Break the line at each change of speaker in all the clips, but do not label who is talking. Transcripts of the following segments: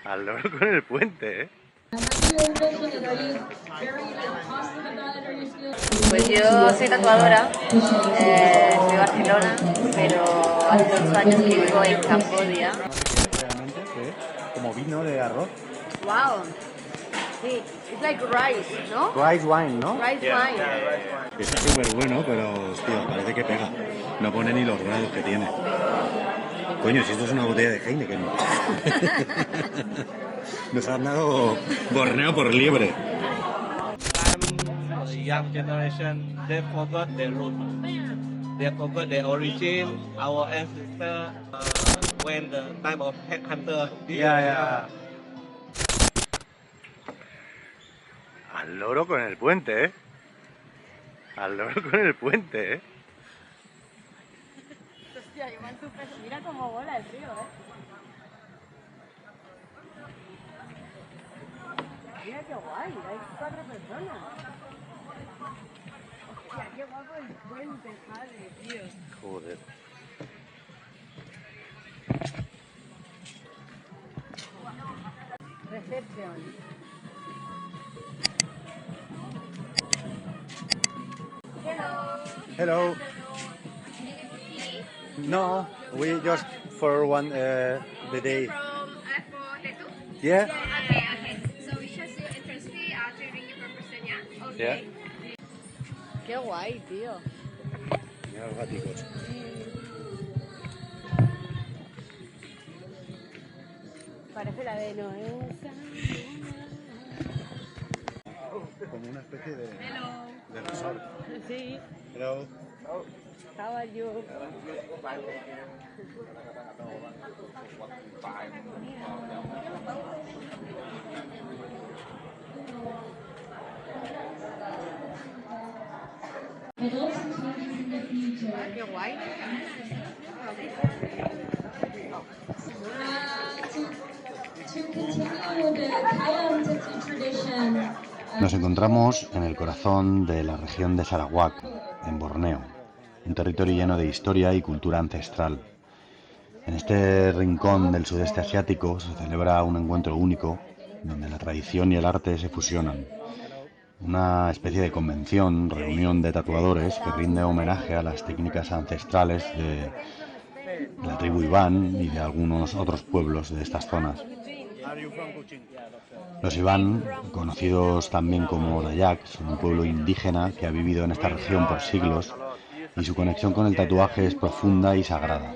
Al loro con el puente, ¿eh?
Pues yo soy tatuadora, soy de Barcelona, pero hace 8 años que vivo en Camboya.
Realmente es como vino de arroz.
Wow, sí, it's like rice, ¿no?
Rice wine, ¿no?
Rice wine.
Está súper bueno, pero hostia, parece que pega. No pone ni los grados que tiene. Coño, si esto es una botella de Heineken. Nos han dado Borneo por liebre.
The young generation, they forgot their roots. They forgot their origin, our ancestors, when the time of headhunter.
Ya. Al loro con el puente, ¿eh? Al loro con el puente, ¿eh?
Hostia, igual súper. Mira cómo bola el río, Mira qué guay, hay 4 personas. Hostia, qué guapo el puente, padre, tío.
Joder.
Recepción.
Hello. No, we just for one the day.
From for tattoo?
Yeah.
Okay. So we charge you entrance fee, 3 ringgit per person, yeah? Okay.
Yeah.
Qué guay, tío.
Mira los gaticos.
Parece la de Noé.
Como una especie de resort.
Sí.
Hello.
How are you? Qué guay.
Nos encontramos en el corazón de la región de Sarawak, en Borneo, un territorio lleno de historia y cultura ancestral. En este rincón del sudeste asiático se celebra un encuentro único donde la tradición y el arte se fusionan. Una especie de convención, reunión de tatuadores que rinde homenaje a las técnicas ancestrales de la tribu Iban y de algunos otros pueblos de estas zonas. Los Iban, conocidos también como Dayak, son un pueblo indígena que ha vivido en esta región por siglos y su conexión con el tatuaje es profunda y sagrada.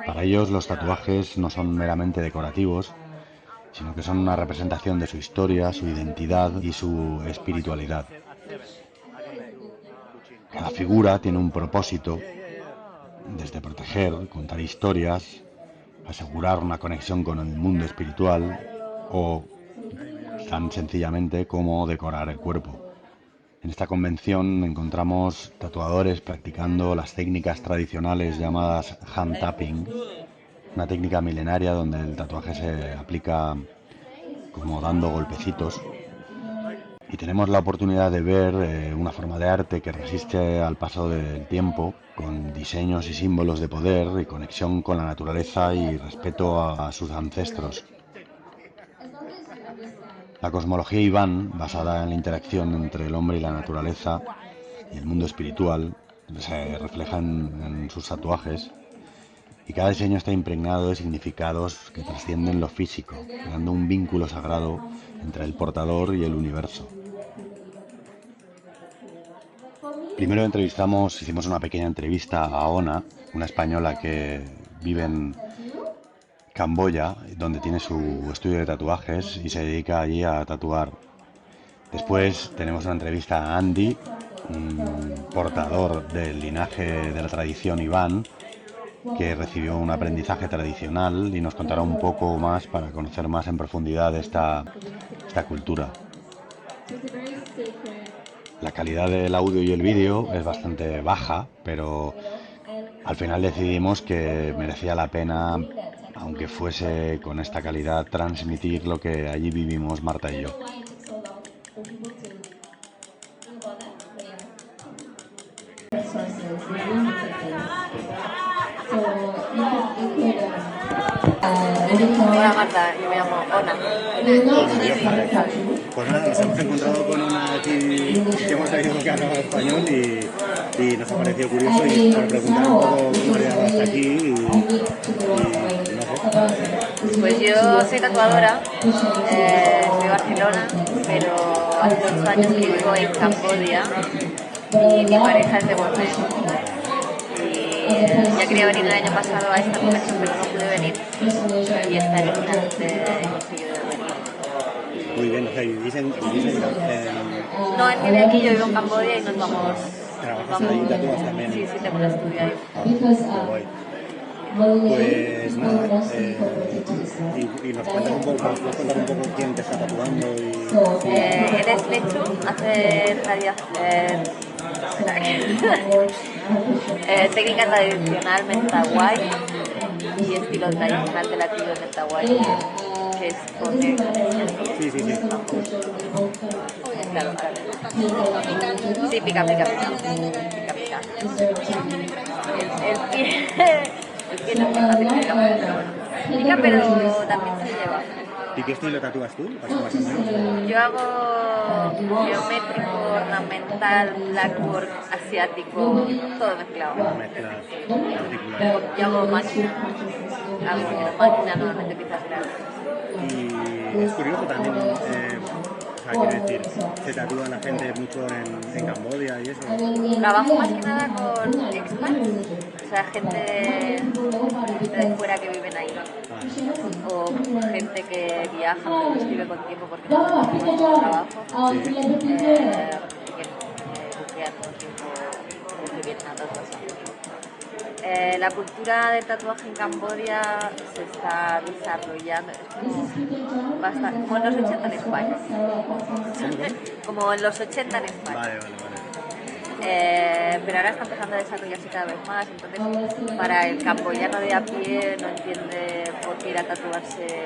Para ellos los tatuajes no son meramente decorativos, sino que son una representación de su historia, su identidad y su espiritualidad. Cada figura tiene un propósito, desde proteger, contar historias, asegurar una conexión con el mundo espiritual o tan sencillamente como decorar el cuerpo. En esta convención encontramos tatuadores practicando las técnicas tradicionales llamadas hand tapping, una técnica milenaria donde el tatuaje se aplica como dando golpecitos. Y tenemos la oportunidad de ver una forma de arte que resiste al paso del tiempo, con diseños y símbolos de poder y conexión con la naturaleza y respeto a sus ancestros. La cosmología Iban, basada en la interacción entre el hombre y la naturaleza y el mundo espiritual, se refleja en sus tatuajes, y cada diseño está impregnado de significados que trascienden lo físico, creando un vínculo sagrado entre el portador y el universo. Primero hicimos una pequeña entrevista a Ona, una española que vive en Camboya, donde tiene su estudio de tatuajes y se dedica allí a tatuar. Después tenemos una entrevista a Andy, un portador del linaje de la tradición Iban, que recibió un aprendizaje tradicional y nos contará un poco más para conocer más en profundidad esta cultura. La calidad del audio y el vídeo es bastante baja, pero al final decidimos que merecía la pena, aunque fuese con esta calidad, transmitir lo que allí vivimos Marta y yo.
Hola Marta, yo me llamo Ona.
Pues nada, nos hemos encontrado con una aquí que hemos sabido que hablaba español y nos ha parecido curioso y para preguntar un poco cómo ha llegado hasta aquí y no sé.
Pues yo soy tatuadora, soy de Barcelona, pero hace 8 años que vivo en Camboya y mi pareja es de Borneo. Y ya quería venir el año pasado a esta convención, pero no pude venir y este año finalmente he conseguido venir.
Muy bien, o sea, vivís en
No, él vive aquí, yo vivo en Camboya y nos vamos.
¿Trabajas ahí, tatúas también?
Sí, sí, tengo un estudio ahí.
Qué guay. Pues nada, y nos cuentas un poco, ¿nos puedes contar un poco quién te está tatuando?
Él es Lechu, hace técnica tradicional Mentawai y estilo tradicional de latido Mentawai, que es porque...
Sí.
Claro, sí, pica. El pie no es fácil que pica, pero bueno. Pica, pero también se lleva.
¿Y qué estilo tatúas tú? Más o menos.
Yo hago geométrico, ornamental, blackboard, asiático, todo mezclado.
Mezclas particulares.
Yo hago máquina. Hago máquina, normalmente piezas grandes.
Y es curioso también, o sea, quiero decir, se tatúa la gente mucho en Camboya y eso.
Trabajo más que nada con expats, o sea, gente de fuera que viven ahí, o gente que viaja, pero que escribe con tiempo porque no tiene mucho trabajo, y que buquean con tiempo que vienen a tatuajes. La cultura del tatuaje en Camboya se está desarrollando, es bastante, como en los 80 en España. Como en los 80 en España.
Vale.
Pero ahora está empezando a desarrollarse cada vez más, entonces para el camboyano de a pie no entiende por qué ir a tatuarse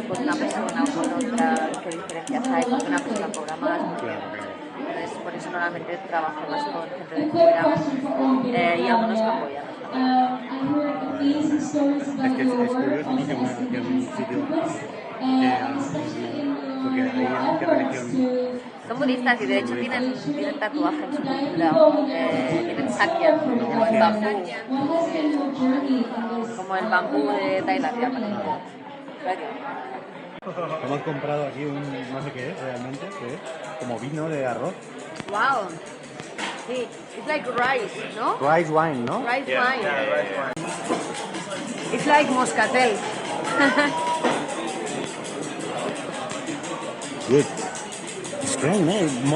con una persona o con otra, qué diferencias hay, porque una persona cobra más. Entonces por eso normalmente trabajo más con gente de fuera y algunos camboyanos.
Es que es curioso, ¿no? Que un sitio porque ahí qué religión.
Son budistas y de hecho tienen tatuaje en su cultura, tienen sakya, como el bambú, como el bambú de Tailandia.
Hemos comprado aquí un, no sé qué es realmente, que es como vino de arroz.
Wow, sí, it's like rice, ¿no?
Rice wine, ¿no?
Rice wine. It's like moscatel.
Good. Strong, no?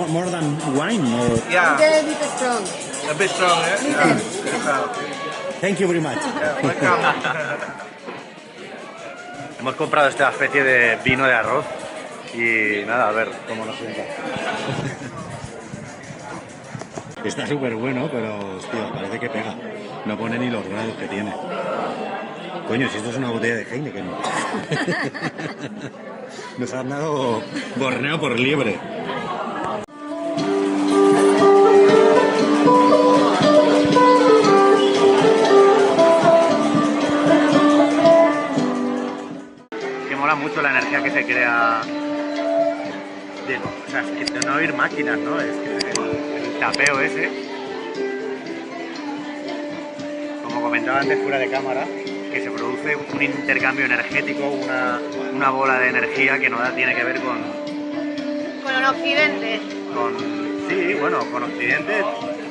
More than wine. Or...
Yeah,
A bit strong.
a bit strong, eh?
Thank you very much.
Welcome.
Hemos comprado esta especie de vino de arroz y nada, a ver cómo nos sienta. Está súper bueno, pero hostia, parece que pega. No pone ni los grados que tiene. Coño, si esto es una botella de Heineken. Nos han dado Borneo por liebre. Que mola mucho la energía que se crea. O sea, es que no oír máquinas, ¿no? Es que el tapeo ese. Como comentaba antes fuera de cámara, que se produce un intercambio energético, una bola de energía que no tiene que ver con
Con Occidente.
Sí, bueno, con Occidente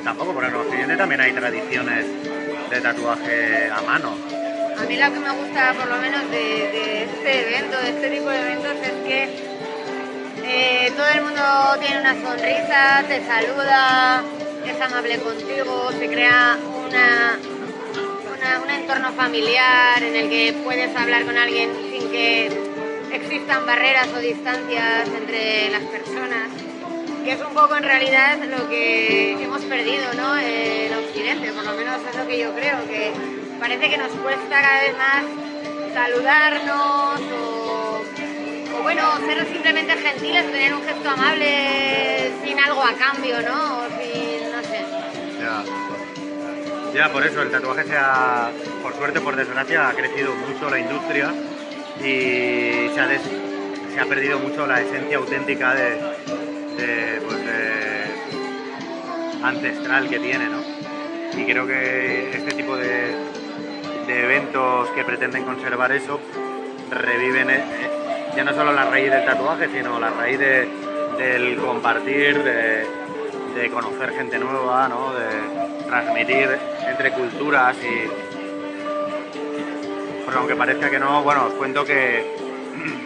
tampoco, porque en Occidente también hay tradiciones de tatuaje a mano.
A mí lo que me gusta, por lo menos, de este evento, de este tipo de eventos, es que todo el mundo tiene una sonrisa, te saluda, es amable contigo, se crea un entorno familiar en el que puedes hablar con alguien sin que existan barreras o distancias entre las personas, que es un poco en realidad lo que hemos perdido, ¿no? En Occidente, por lo menos es lo que yo creo, que parece que nos cuesta cada vez más saludarnos o bueno, ser simplemente gentiles, tener un gesto amable sin algo a cambio, ¿no? O sin, no sé.
Ya, por eso el tatuaje por suerte, por desgracia, ha crecido mucho la industria y se ha perdido mucho la esencia auténtica ancestral que tiene, ¿no? Y creo que este tipo de eventos que pretenden conservar eso reviven ya no solo la raíz del tatuaje, sino la raíz del compartir, de conocer gente nueva, ¿no? De transmitir entre culturas y... Pues aunque parezca que no, bueno, os cuento que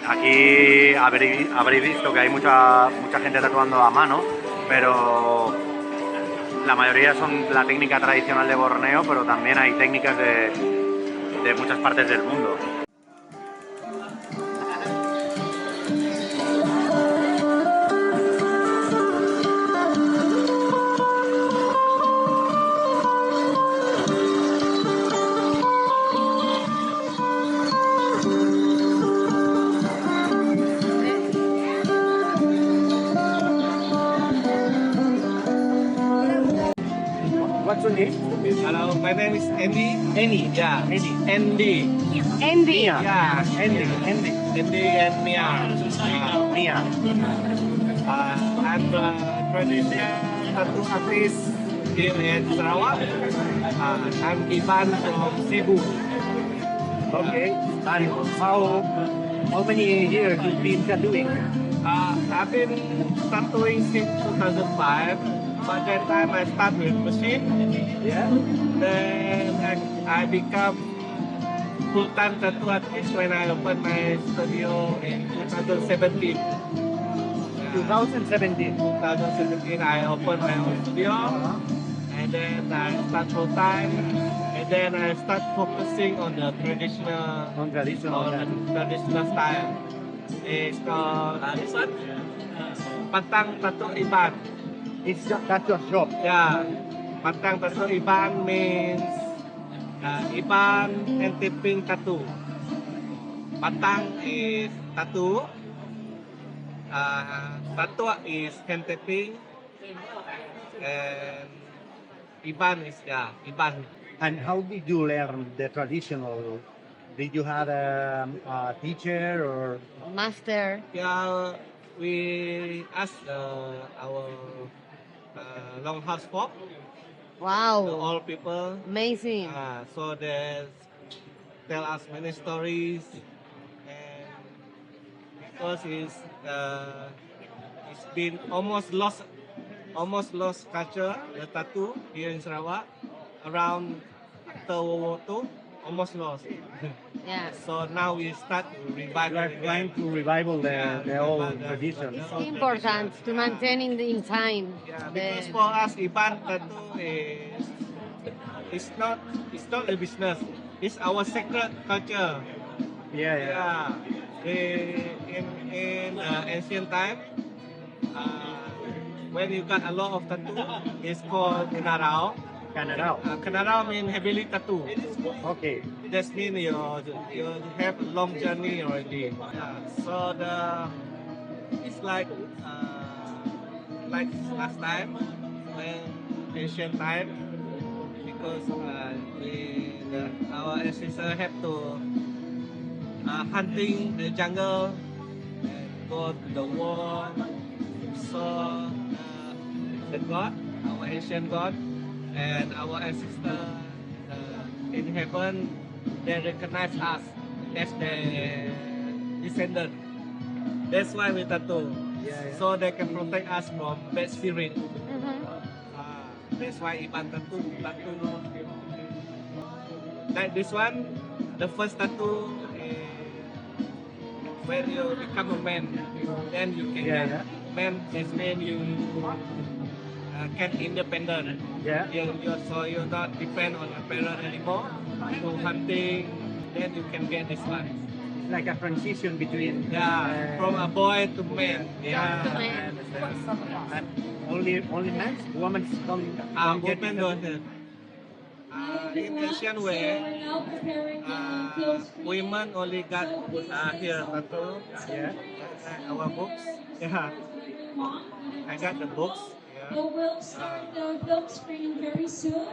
aquí habréis visto que hay mucha gente tatuando a mano, pero la mayoría son la técnica tradicional de Borneo, pero también hay técnicas de muchas partes del mundo.
What's your name?
Hello, my name is Andy.
Andy.
Yeah,
Andy.
Andy.
Andy.
Mia.
Yeah,
Andy. Andy.
Andy and Mia.
Mia.
I'm a traditional tattoo artist here in Sarawak. I'm Ivan from Cebu.
Okay. And how many years you've been tattooing?
I've been tattooing since 2005. But that time I start with machine.
Yeah.
Then I become full-time tattoo artist when I opened my studio in 2017.
2017.
2017 I opened my own studio, and then I start full-time, and then I start focusing on the traditional traditional style. It's called this one, Pantang Tattoo Iban.
It's that's your shop.
Yeah, Pantang Tattoo Iban means Iban and tipping tattoo. Pantang is tattoo. Tattoo is hand tapping. And Iban is Iban.
And how did you learn the traditional? Did you have a teacher or?
Master.
Yeah, we ask our Longhouse folk, the
Wow.
old people.
Amazing.
So they tell us many stories, and because it's been almost lost culture, the tattoo here in Sarawak around after World War II, almost lost.
Yeah.
So now we start to revive
You are
it
trying
again.
to revival the old
revive
tradition.
the
It's
old
important to
tradition.
maintain in time.
Yeah,
the-
because for us, Iban tattoo is it's not a business. It's our sacred culture.
Yeah.
In ancient time, when you got a lot of tattoo, it's called kanarao.
Canada.
Kanarao means heavily tattoo.
Okay.
That means you have a long journey already. So it's like last time when ancient time, because our ancestors have to hunting the jungle and go to the war. So the god, our ancient god, and our ancestors in heaven, they recognize us as their descendant. That's why we tattoo. So they can protect us from bad spirit.
Mhm.
That's why Iban tattoo. Like this one, the first tattoo is when you become a man, then you can get man. This means you can independent.
Yeah.
So you're not depend on your parent anymore. To hunting, then you can get this one.
It's like a transition between.
From a boy to man.
To man.
And only men, women don't get
Women
it.
don't have. In Asian way, women only got here tattoo. Our books. Yeah. I got the books.
But we'll start the film screening very soon.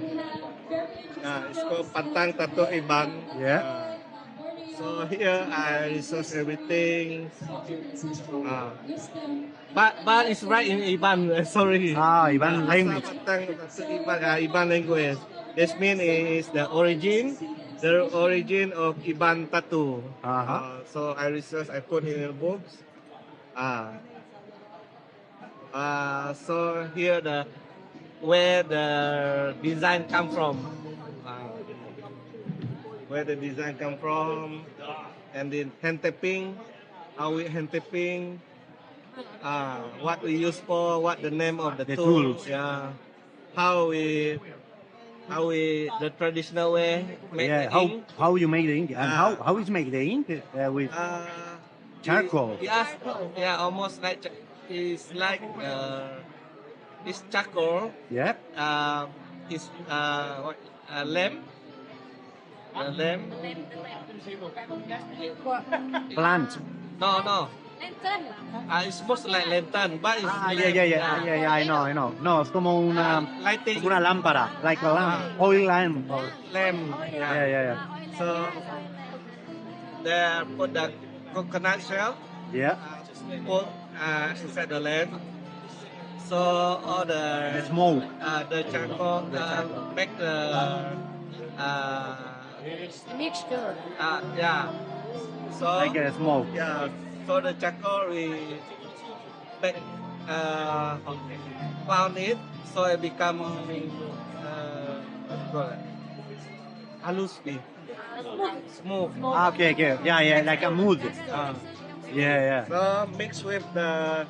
We have very interesting
It's called Pantang Tattoo Iban.
Yeah.
So here I research everything. Uh, but it's right in Iban. Sorry.
Iban language.
Iban language. This means is the origin of Iban tattoo. So I research. I put in the books. So here where the design come from. Where the design come from, and then hand tapping, how we hand tapping, what we use for, what the name of the
tools.
yeah, how we the traditional way make
Yeah,
the ink.
how you make the ink and how is make the ink with charcoal.
Yes, yeah, almost like it's like it's charcoal.
Yeah.
It's what lamp. Lamp.
Plant.
No. It's mostly like lantern, but it's
Yeah. I know. No, es como
lighting.
como una lámpara, like a lamp, oil lamp. Or,
Lamp.
yeah.
So they put the coconut shell.
Yeah.
Put inside the lamp. So all
The
the
smoke.
the charcoal make the
Mixture.
yeah. So
Like a smoke.
yeah. So the charcoal we make pound it, so it become what you call it? Halus smooth.
Okay. Yeah, like a mood. Yeah.
So mix with the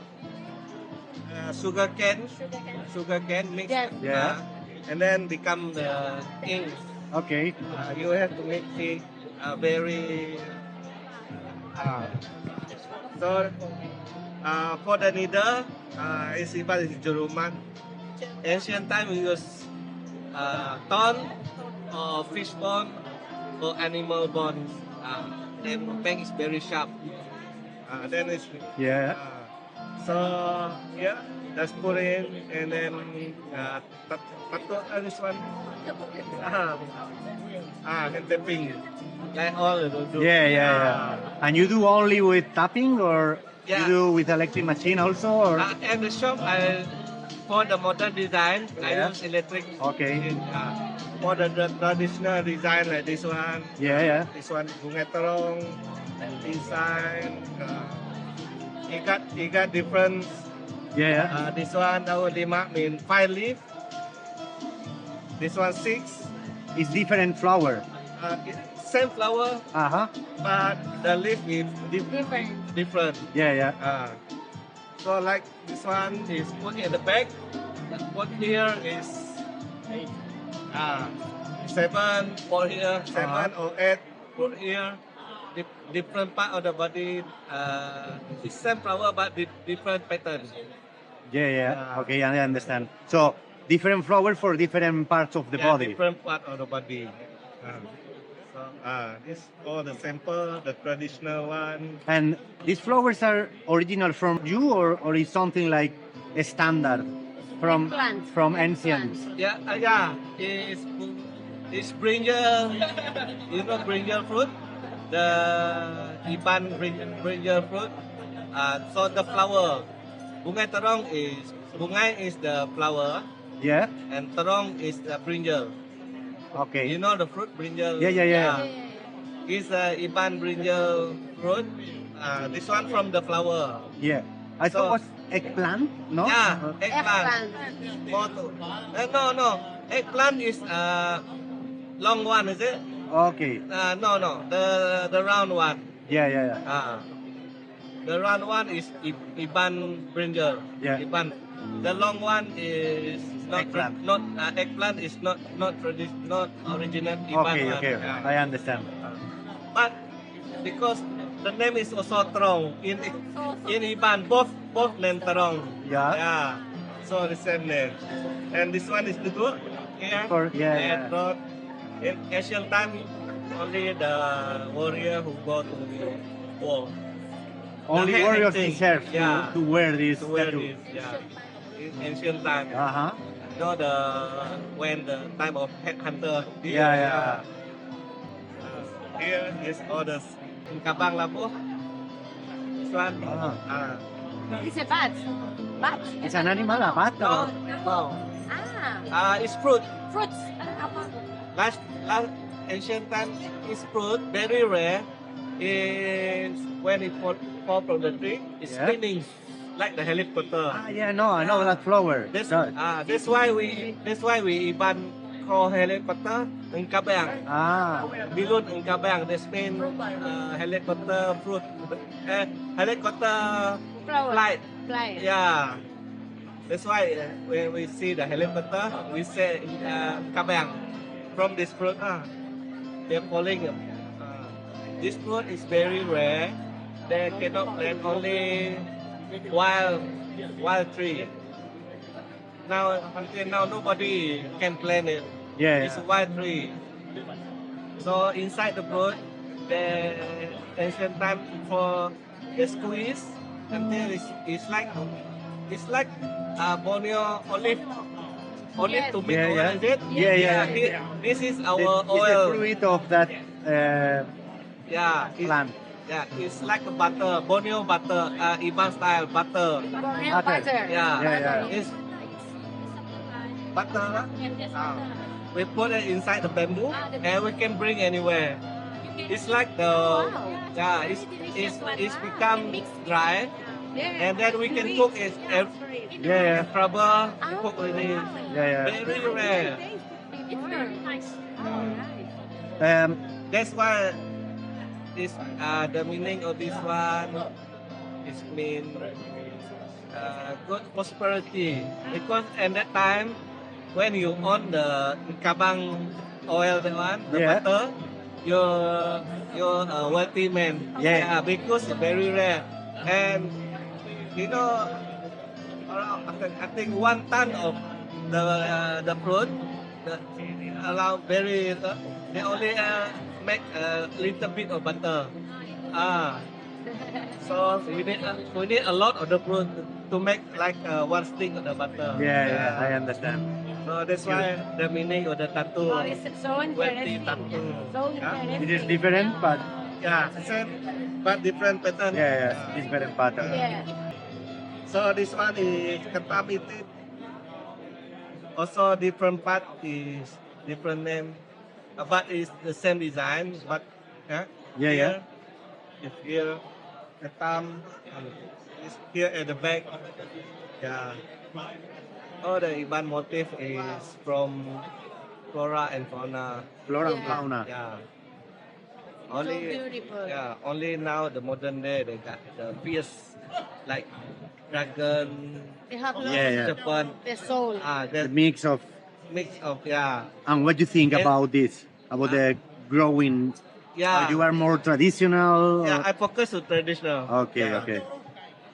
sugar cane mix.
Yeah.
And then become the ink.
Okay.
You have to make it very. So for the needle, it's even Jeruman. Ancient time we use thorn or fish bone or animal bones. Then bank is very sharp. Then it's
Yeah.
so yeah, that's put in and then this one. And tapping. Like all of those.
Yeah. And you do only with tapping or you
Yeah.
do with electric machine also or?
At the shop, for the modern design, I use electric.
Okay.
For the traditional design like this one,
Yeah.
this one bunga terong design. It got different.
Yeah.
This one daun lima mean 5 leaf. This one 6.
It's different flower.
Same flower, but the leaf is different.
Yeah.
So like this one is put in the back. Put here is 7. Put here 7 or 8. Put here different part of the body. It's same flower but different pattern.
Yeah. Okay, I understand. So different flower for different parts of the body.
Different part of the body. This all the sample, the traditional one.
And these flowers are original from you or is something like a standard from
Plants.
from ancient?
Yeah. It's brinjal. You know brinjal fruit, the Iban brinjal fruit. So the flower, bunga terong is the flower,
Yeah.
and terong is the brinjal.
Okay.
You know the fruit brinjal?
Yeah.
It's Iban brinjal fruit. This one from the flower.
Yeah. I
So-
thought it was eggplant, no?
Yeah, eggplant. No. Eggplant is long one, is it?
Okay.
No. The round one.
Yeah.
The round one is Iban brinjal.
Yeah.
Iban. The long one is not
Eggplant.
Eggplant is not original Iban one.
Okay.
Yeah.
I understand.
But because the name is also Terong in Iban, both name Terong.
Yeah.
So the same name. And this one is Duduk.
Yeah.
Not in ancient time, only the warrior who go to the war.
Only
The
warriors
thing.
deserve
Yeah.
to wear this
To wear
tattoo.
this, in ancient time. Not when the time of headhunter.
Yeah.
Here is others. Kabang Labuh. This one.
It's a bat. Bat.
It's an animal, a bat?
No, no.
Ah,
It's fruit.
fruits. Apa?
Last ancient time is fruit, very rare. Is when it fall from the tree, it's
Yeah.
spinning like the helicopter.
Yeah, no, I know that flower.
That's why we even call helicopter engkabang. Bilun engkabang. That means helicopter fruit. Helicopter
Flower.
flight.
Fly.
Yeah. That's why when we see the helicopter, we say kabang from this fruit. They're calling this fruit is very rare. They cannot plant only wild tree. Now until now nobody can plant it.
Yeah,
It's a wild tree. So inside the fruit, the ancient time for the squeeze until it's like Borneo olive
Yes.
to make
Yeah,
oil,
yeah.
is it?
Yeah.
This is our
It's the
oil.
fruit of that
Yeah,
plant.
it's like a butter, Borneo butter, Iban style butter.
Borneo butter.
Yeah. It's butter. We put it inside the bamboo and we can bring anywhere. It's like the it's become dry and then we can cook it.
Yeah.
Rubber cook with it.
Yeah.
Very rare.
It's very nice.
That's why this the meaning of this one is mean good prosperity because at that time when you own the kabang oil, the one, the
Yeah.
butter, you're a wealthy man.
Yeah.
Because it's very rare. And you know, I think 1 ton of the fruit, around very they only make a little bit of butter. So we need a lot of the fruit to make like 1 stick of the butter.
Yeah, I understand.
So that's why the meaning of the tattoo.
Oh, it's so
Wealthy
interesting.
tattoo.
So interesting.
It is different, but
Yeah, same but different pattern.
different pattern.
Yeah.
So this one is ketam itit. Also different part is different name, but it's the same design. But
Yeah.
It's here ketam. It's here at the back. Yeah. Oh, the Iban motif is from flora and fauna.
Flora and
Yeah.
fauna.
Yeah.
So beautiful.
Only now the modern day they got the fierce like dragon,
They have lost
Yeah.
Japan.
the soul.
The
The
mix of.
mix of
And what do you think
And-
about this? About the growing?
yeah.
You are more traditional.
Yeah, I focus on traditional.
Okay.
Yeah.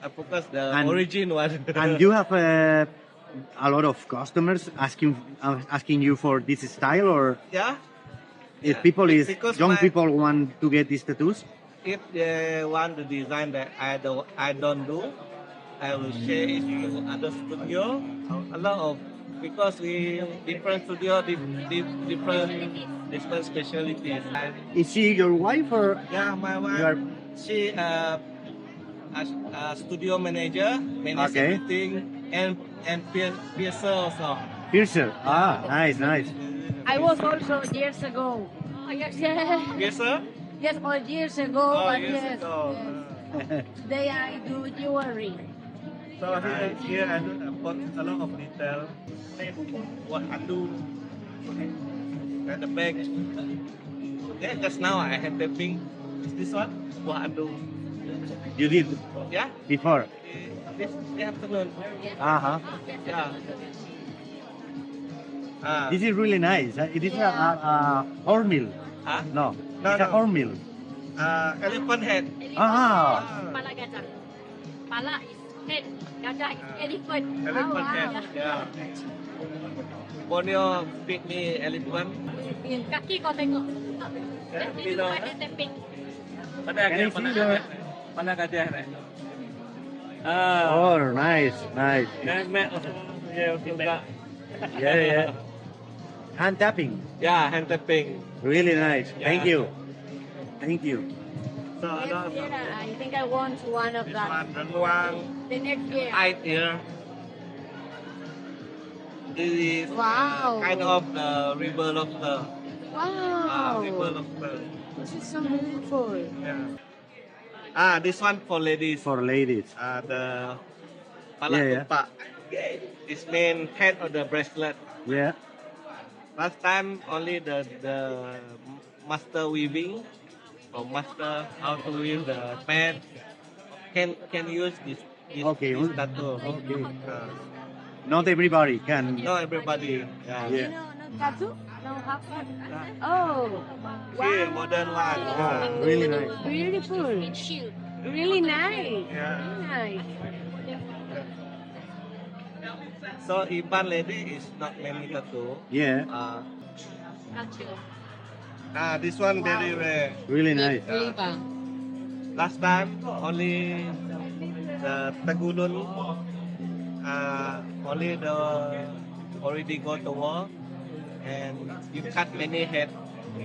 I focus the
And-
origin one.
And you have a lot of customers asking you for this style, or
yeah.
if
Yeah.
people
Because
young
my-
people want to get these tattoos?
If they want the design that I don't do, I will share it to other studio. A lot of because we different studio, different specialties.
Is she your wife or
Yeah, my wife.
you are?
She a studio manager, manage
Okay.
everything, and piercer also.
Piercer. Nice.
I was also years ago.
Yes.
Piercer?
Yes, all years ago.
Oh,
but
years
yes,
ago.
Today I do jewelry.
So here I do put a lot of detail. What I do at the back. Yeah, just now I had the pink. Is this one? What I do.
You did
Yeah.
before.
This afternoon. Yeah.
This is really nice. It is a horn mill.
Huh?
No,
No,
it's a
no.
horn mill.
Elephant head.
Pala gajah. Pala is head. Gajah is elephant.
Elephant head. Yeah. Borneo feed me elephant.
Kaki kau tengok.
You know,
Ada tapping.
Mana
Can I see the?
Mana gajah ni?
Oh, nice.
Mat juga.
Yeah. Hand tapping.
Yeah, hand tapping.
Really nice.
Yeah.
Thank you. Thank you.
So a lot
Next
of
year, I think I want one of
this
that.
one, Renwang,
The next year.
Eye here. This is
Wow.
kind of the river lobster. River
Wow.
lobster.
This is so beautiful.
Yeah. This one for ladies.
For ladies.
The
Yeah, yeah.
palatupa. It's main head of the bracelet.
Yeah.
Last time only the master weaving or master how to weave the pen can use this
Okay.
this tattoo.
Okay. Not everybody can.
Not everybody.
Yeah.
No tattoo? No half cut? Oh.
Here, modern one.
Really nice.
Beautiful. Really nice.
Yeah.
Really nice.
So Iban lady is not many tattoo.
Yeah.
This one very rare.
Really nice.
Last time only the Tagulun, only the already go to war, and you cut many head.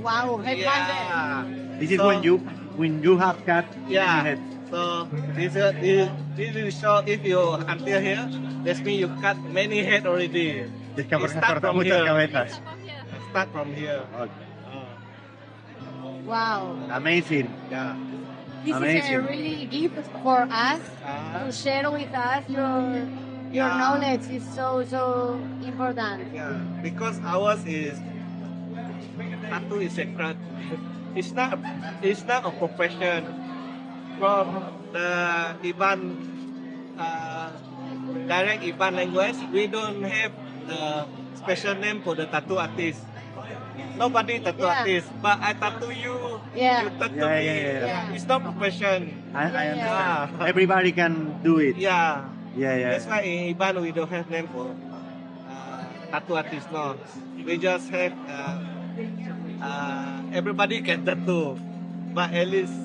Wow,
Yeah.
This is
So-
when you have cut
Yeah.
head.
So this is show if you until here, that means you cut many head already.
Es que
You start
cortó
from
muchas
here.
cabezas.
Start from here.
Okay.
Wow.
Amazing.
Yeah.
This is a
Amazing.
really gift for us to share with us your
Yeah.
knowledge is so important.
Yeah, because ours is tattoo is sacred. It's not a profession. From the Iban direct Iban language, we don't have the special name for the tattoo artist. Nobody tattoo
Yeah.
artist, but I tattoo you.
Yeah.
You tattoo
Yeah,
me.
yeah,
yeah.
It's not profession.
I understand.
Yeah.
Everybody can do it.
Yeah.
Yeah, yeah.
That's why in Iban we don't have name for tattoo artist. No, we just have everybody can tattoo, but at least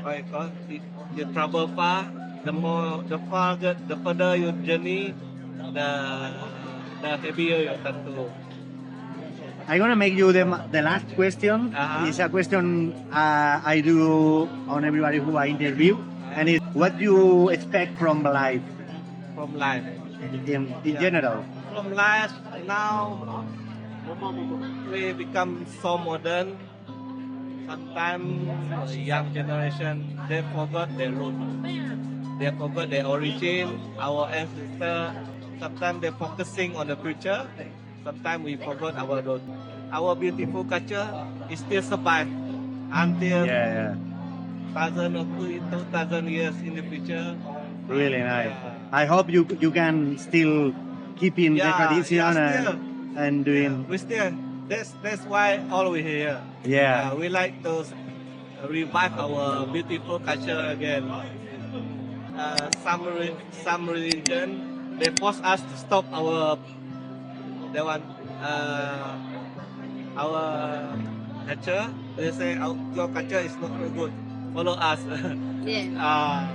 what you call it, you travel far. The further your journey, the heavier your tattoo.
I'm gonna make you the last question. It's a question I do on everybody who I interview, and it's what do you expect from life
From life.
in
Yeah.
general?
From life now, we become so modern. Sometimes young generation they forgot their root. They forgot their origin, our ancestor. Sometimes they're focusing on the future. Sometimes we forgot our root. Our beautiful culture is still survive until
Yeah,
1,000 or 2,000 years in the future.
really nice.
Yeah.
I hope you can still keeping the
Yeah,
tradition
yeah, still.
and doing.
We still. That's why all we here.
Yeah.
We like to revive our beautiful culture again. Some religion they force us to stop our our culture. They say your culture is not very good. Follow us.
Yeah.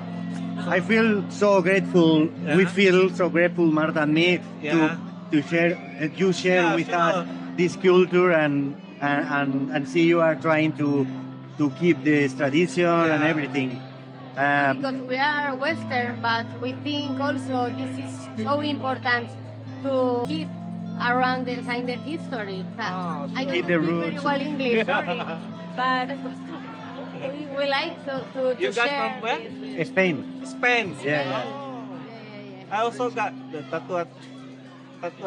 I feel so grateful.
Yeah.
We feel so grateful, Marta and me,
Yeah.
to share. You share
Yeah,
with
sure.
us this culture and see you are trying to keep this tradition and
Yeah.
everything.
Because we are Western, but we think also this is so important to keep around the history.
Oh,
I don't
Keep the
speak very
roots.
well English, sorry, but we like to
You guys
share.
from where?
this.
Spain.
Spain.
Yeah, yeah.
Yeah.
I also got the tattoo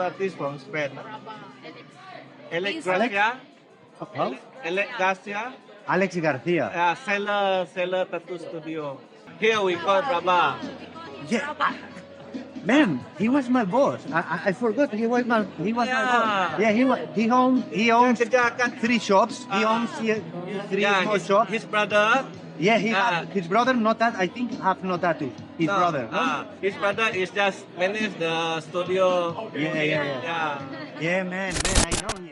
artist from Spain. Alex Garcia.
Huh?
Alex Garcia.
Alex Garcia.
Seller Tattoo Studio. Here we call Braba.
Yeah. Man, he was my boss. I forgot he was my boss. Yeah, he owns
Kerja kat
3 shops. He owns 3 small shops.
his brother.
Yeah,
Ah.
his brother not that. I think have no tattoo. His
No,
brother. No?
his brother is just manage the studio.
Yeah.
Yeah.
Yeah, man, I know.